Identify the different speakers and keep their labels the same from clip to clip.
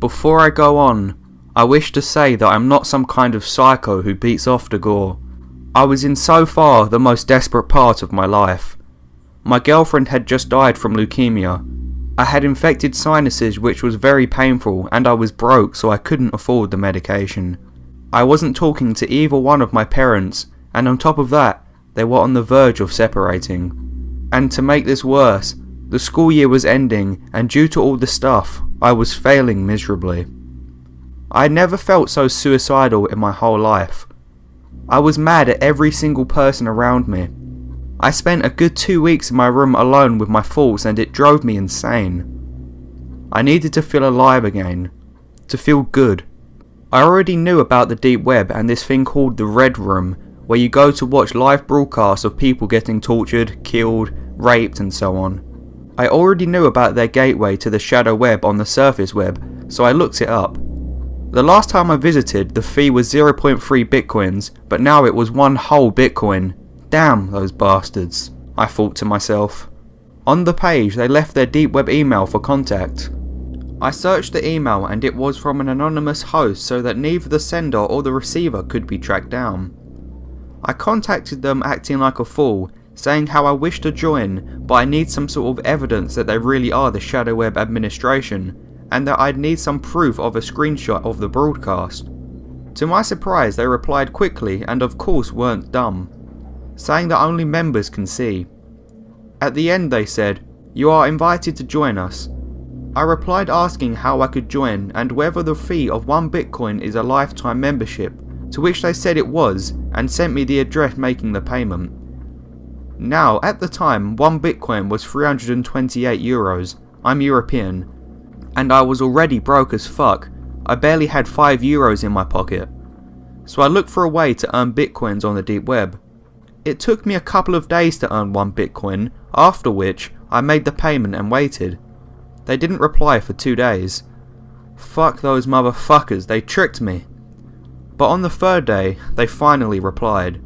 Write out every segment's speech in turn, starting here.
Speaker 1: Before I go on, I wish to say that I'm not some kind of psycho who beats off to gore. I was in so far the most desperate part of my life. My girlfriend had just died from leukemia. I had infected sinuses which was very painful, and I was broke, so I couldn't afford the medication. I wasn't talking to either one of my parents, and on top of that, they were on the verge of separating. And to make this worse, the school year was ending, and due to all the stuff, I was failing miserably. I had never felt so suicidal in my whole life. I was mad at every single person around me. I spent a good 2 weeks in my room alone with my thoughts, and it drove me insane. I needed to feel alive again, to feel good. I already knew about the deep web and this thing called the Red Room, where you go to watch live broadcasts of people getting tortured, killed, raped and so on. I already knew about their gateway to the shadow web on the surface web, so I looked it up. The last time I visited, the fee was 0.3 bitcoins, but now it was one whole bitcoin. Damn those bastards, I thought to myself. On the page they left their deep web email for contact. I searched the email and it was from an anonymous host so that neither the sender or the receiver could be tracked down. I contacted them acting like a fool, saying how I wish to join, but I need some sort of evidence that they really are the Shadow Web administration, and that I'd need some proof of a screenshot of the broadcast. To my surprise, they replied quickly and of course weren't dumb, saying that only members can see. At the end they said, "You are invited to join us." I replied asking how I could join and whether the fee of 1 bitcoin is a lifetime membership, to which they said it was and sent me the address making the payment. Now, at the time, 1 bitcoin was 328 euros. I'm European. And I was already broke as fuck. I barely had 5 euros in my pocket. So I looked for a way to earn bitcoins on the deep web. It took me a couple of days to earn 1 bitcoin, after which I made the payment and waited. They didn't reply for 2 days. Fuck those motherfuckers, they tricked me. But on the 3rd day, they finally replied.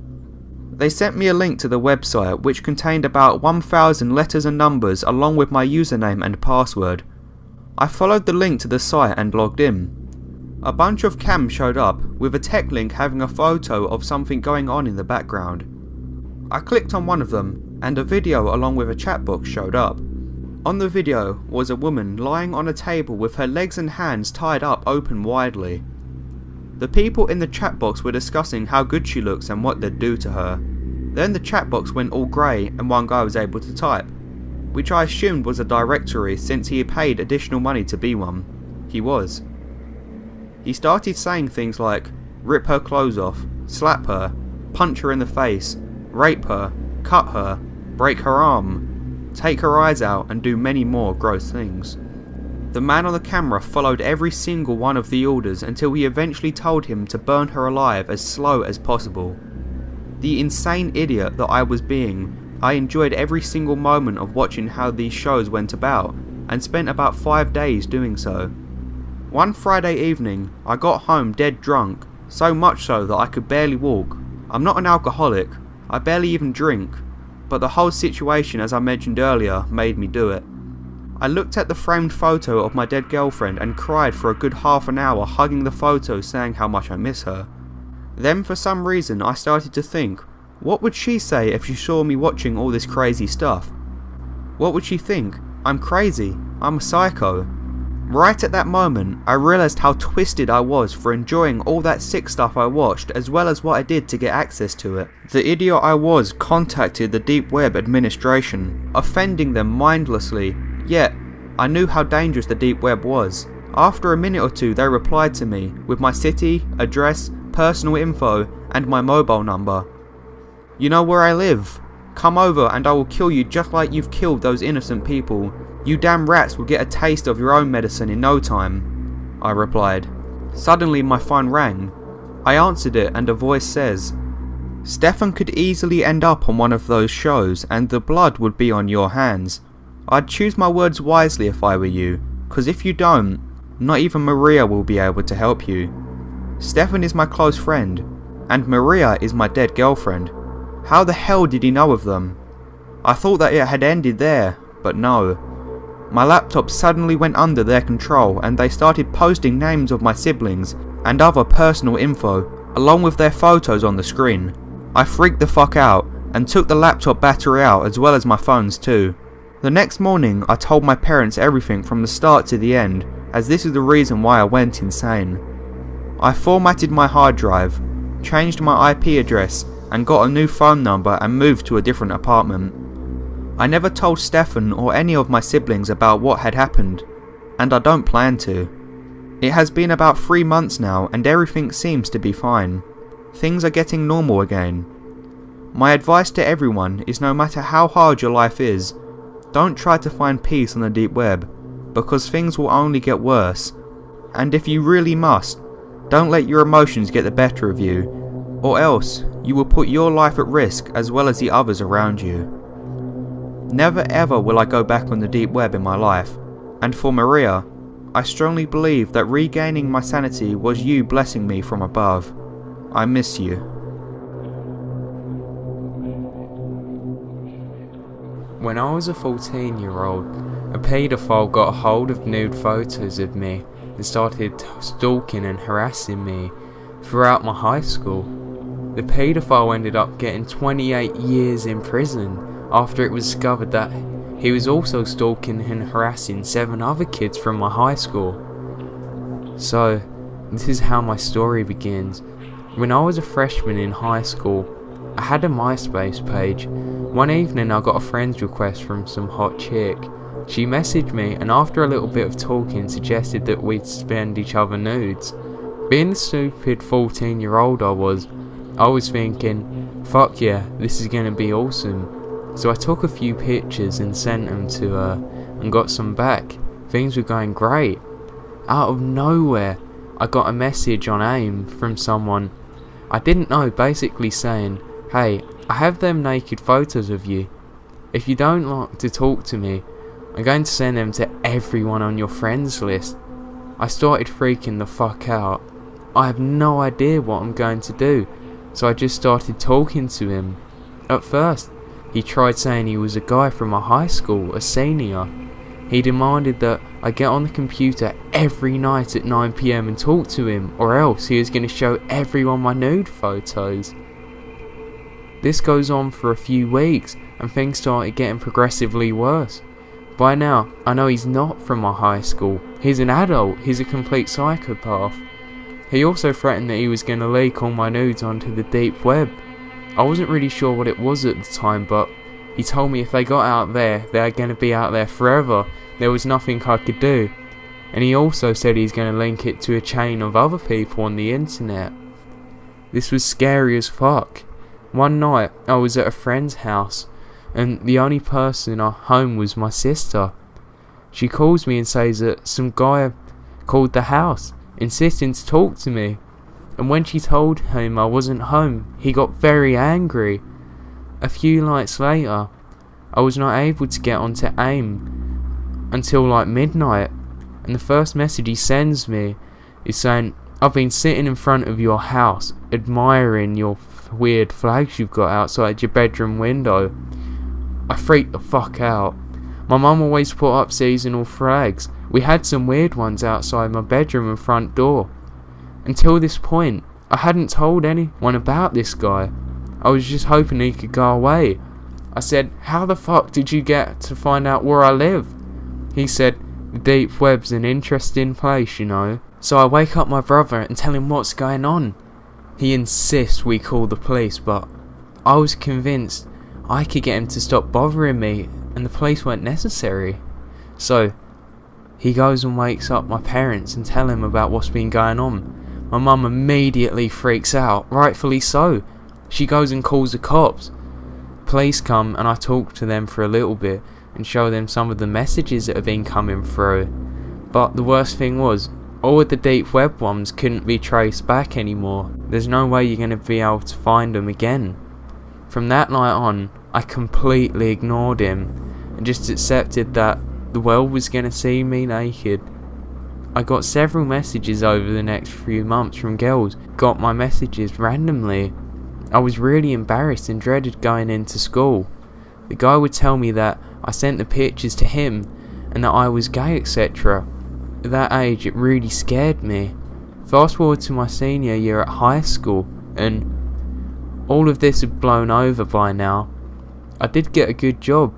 Speaker 1: They sent me a link to the website which contained about 1,000 letters and numbers along with my username and password. I followed the link to the site and logged in. A bunch of cams showed up, with a tech link having a photo of something going on in the background. I clicked on one of them, and a video along with a chat box showed up. On the video was a woman lying on a table with her legs and hands tied up open widely. The people in the chat box were discussing how good she looks and what they'd do to her. Then the chat box went all grey and one guy was able to type, which I assumed was a directory since he had paid additional money to be one. He was. He started saying things like, rip her clothes off, slap her, punch her in the face, rape her, cut her, break her arm, take her eyes out and do many more gross things. The man on the camera followed every single one of the orders until he eventually told him to burn her alive as slow as possible. The insane idiot that I was being, I enjoyed every single moment of watching how these shows went about and spent about 5 days doing so. One Friday evening, I got home dead drunk, so much so that I could barely walk. I'm not an alcoholic, I barely even drink, but the whole situation, as I mentioned earlier, made me do it. I looked at the framed photo of my dead girlfriend and cried for a good half an hour hugging the photo saying how much I miss her. Then for some reason I started to think, what would she say if she saw me watching all this crazy stuff? What would she think? I'm crazy, I'm a psycho. Right at that moment I realised how twisted I was for enjoying all that sick stuff I watched as well as what I did to get access to it. The idiot I was contacted the Deep Web administration, offending them mindlessly. Yet, I knew how dangerous the deep web was. After a minute or two they replied to me with my city, address, personal info and my mobile number. You know where I live? Come over and I will kill you just like you've killed those innocent people. You damn rats will get a taste of your own medicine in no time, I replied. Suddenly my phone rang. I answered it and a voice says, Stefan could easily end up on one of those shows and the blood would be on your hands. I'd choose my words wisely if I were you, cause if you don't, not even Maria will be able to help you. Stefan is my close friend, and Maria is my dead girlfriend. How the hell did he know of them? I thought that it had ended there, but no. My laptop suddenly went under their control and they started posting names of my siblings and other personal info, along with their photos on the screen. I freaked the fuck out and took the laptop battery out as well as my phones too. The next morning I told my parents everything from the start to the end, as this is the reason why I went insane. I formatted my hard drive, changed my IP address and got a new phone number and moved to a different apartment. I never told Stefan or any of my siblings about what had happened, and I don't plan to. It has been about 3 months now and everything seems to be fine. Things are getting normal again. My advice to everyone is no matter how hard your life is, don't try to find peace on the deep web, because things will only get worse. And if you really must, don't let your emotions get the better of you, or else you will put your life at risk as well as the others around you. Never ever will I go back on the deep web in my life, and for Maria, I strongly believe that regaining my sanity was you blessing me from above. I miss you.
Speaker 2: When I was a 14-year-old, a paedophile got a hold of nude photos of me and started stalking and harassing me throughout my high school. The paedophile ended up getting 28 years in prison after it was discovered that he was also stalking and harassing 7 other kids from my high school. So, this is how my story begins. When I was a freshman in high school, I had a MySpace page. One evening I got a friend's request from some hot chick. She messaged me and after a little bit of talking suggested that we'd send each other nudes. Being the stupid 14-year-old I was thinking, fuck yeah, this is gonna be awesome. So I took a few pictures and sent them to her and got some back. Things were going great. Out of nowhere, I got a message on AIM from someone I didn't know, basically saying, hey, I have them naked photos of you. If you don't like to talk to me, I'm going to send them to everyone on your friends list. I started freaking the fuck out. I have no idea what I'm going to do, so I just started talking to him. At first, he tried saying he was a guy from my high school, a senior. He demanded that I get on the computer every night at 9 PM and talk to him, or else he was going to show everyone my nude photos. This goes on for a few weeks and things started getting progressively worse. By now, I know he's not from my high school. He's an adult, he's a complete psychopath. He also threatened that he was going to leak all my nudes onto the deep web. I wasn't really sure what it was at the time, but he told me if they got out there, they're going to be out there forever. There was nothing I could do. And he also said he's going to link it to a chain of other people on the internet. This was scary as fuck. One night, I was at a friend's house, and the only person at home was my sister. She calls me and says that some guy called the house, insisting to talk to me. And when she told him I wasn't home, he got very angry. A few nights later, I was not able to get onto AIM until like midnight, and the first message he sends me is saying, I've been sitting in front of your house, admiring your weird flags you've got outside your bedroom window. I freaked the fuck out. My mum always put up seasonal flags. We had some weird ones outside my bedroom and front door. Until this point, I hadn't told anyone about this guy. I was just hoping he could go away. I said, how the fuck did you get to find out where I live? He said, the deep web's an interesting place, you know. So I wake up my brother and tell him what's going on. He insists we call the police, but I was convinced I could get him to stop bothering me and the police weren't necessary. So he goes and wakes up my parents and tell him about what's been going on. My mum immediately freaks out, rightfully so. She goes and calls the cops. Police come and I talk to them for a little bit and show them some of the messages that have been coming through. But the worst thing was, all of the deep web ones couldn't be traced back anymore. There's no way you're going to be able to find them again. From that night on, I completely ignored him and just accepted that the world was going to see me naked. I got several messages over the next few months from girls, got my messages randomly. I was really embarrassed and dreaded going into school. The guy would tell me that I sent the pictures to him and that I was gay, etc. At that age, it really scared me. Fast forward to my senior year at high school, and all of this had blown over by now. I did get a good job,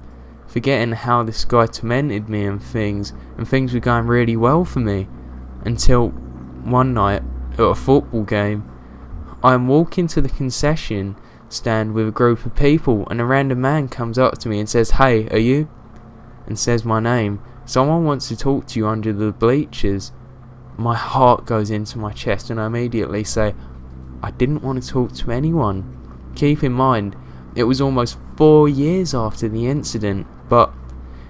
Speaker 2: forgetting how this guy tormented me and things were going really well for me, until one night at a football game, I am walking to the concession stand with a group of people, and a random man comes up to me and says, "Hey, are you?" and says my name. "Someone wants to talk to you under the bleachers." My heart goes into my chest, and I immediately say, "I didn't want to talk to anyone." Keep in mind, it was almost 4 years after the incident, but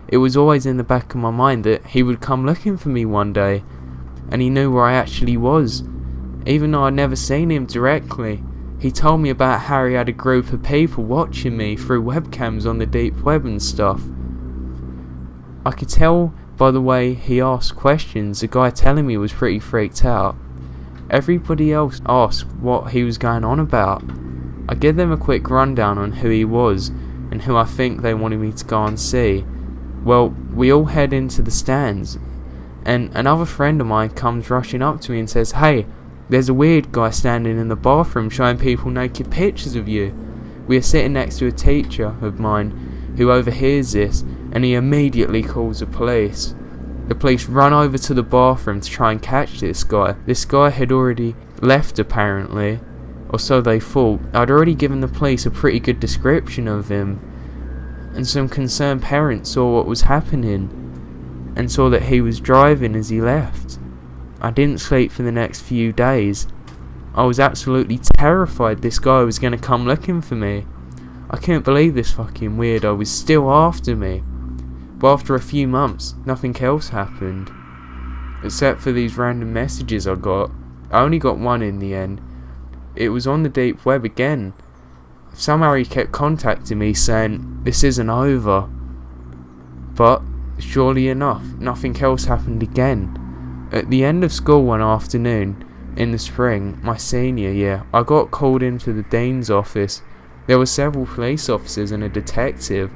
Speaker 2: it was always in the back of my mind that he would come looking for me one day, and he knew where I actually was. Even though I'd never seen him directly, he told me about how he had a group of people watching me through webcams on the deep web and stuff. I could tell by the way he asked questions, the guy telling me was pretty freaked out. Everybody else asked what he was going on about. I give them a quick rundown on who he was and who I think they wanted me to go and see. Well, we all head into the stands, and another friend of mine comes rushing up to me and says, "Hey, there's a weird guy standing in the bathroom showing people naked pictures of you." We are sitting next to a teacher of mine who overhears this, and he immediately calls the police. The police run over to the bathroom to try and catch this guy. This guy had already left apparently, or so they thought. I'd already given the police a pretty good description of him, and some concerned parents saw what was happening and saw that he was driving as he left. I didn't sleep for the next few days. I was absolutely terrified this guy was going to come looking for me. I couldn't believe this fucking weirdo was still after me. But after a few months, nothing else happened, except for these random messages I got. I only got one in the end. It was on the deep web again. Somehow he kept contacting me saying, "This isn't over." But, surely enough, nothing else happened again. At the end of school one afternoon, in the spring, my senior year, I got called into the dean's office. There were several police officers and a detective.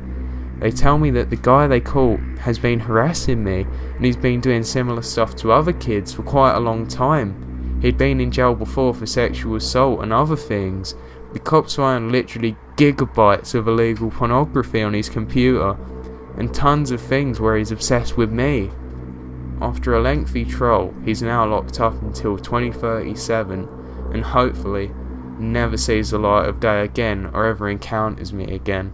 Speaker 2: They tell me that the guy they caught has been harassing me, and he's been doing similar stuff to other kids for quite a long time. He'd been in jail before for sexual assault and other things. The cops found literally gigabytes of illegal pornography on his computer, and tons of things where he's obsessed with me. After a lengthy trial, he's now locked up until 2037, and hopefully never sees the light of day again or ever encounters me again.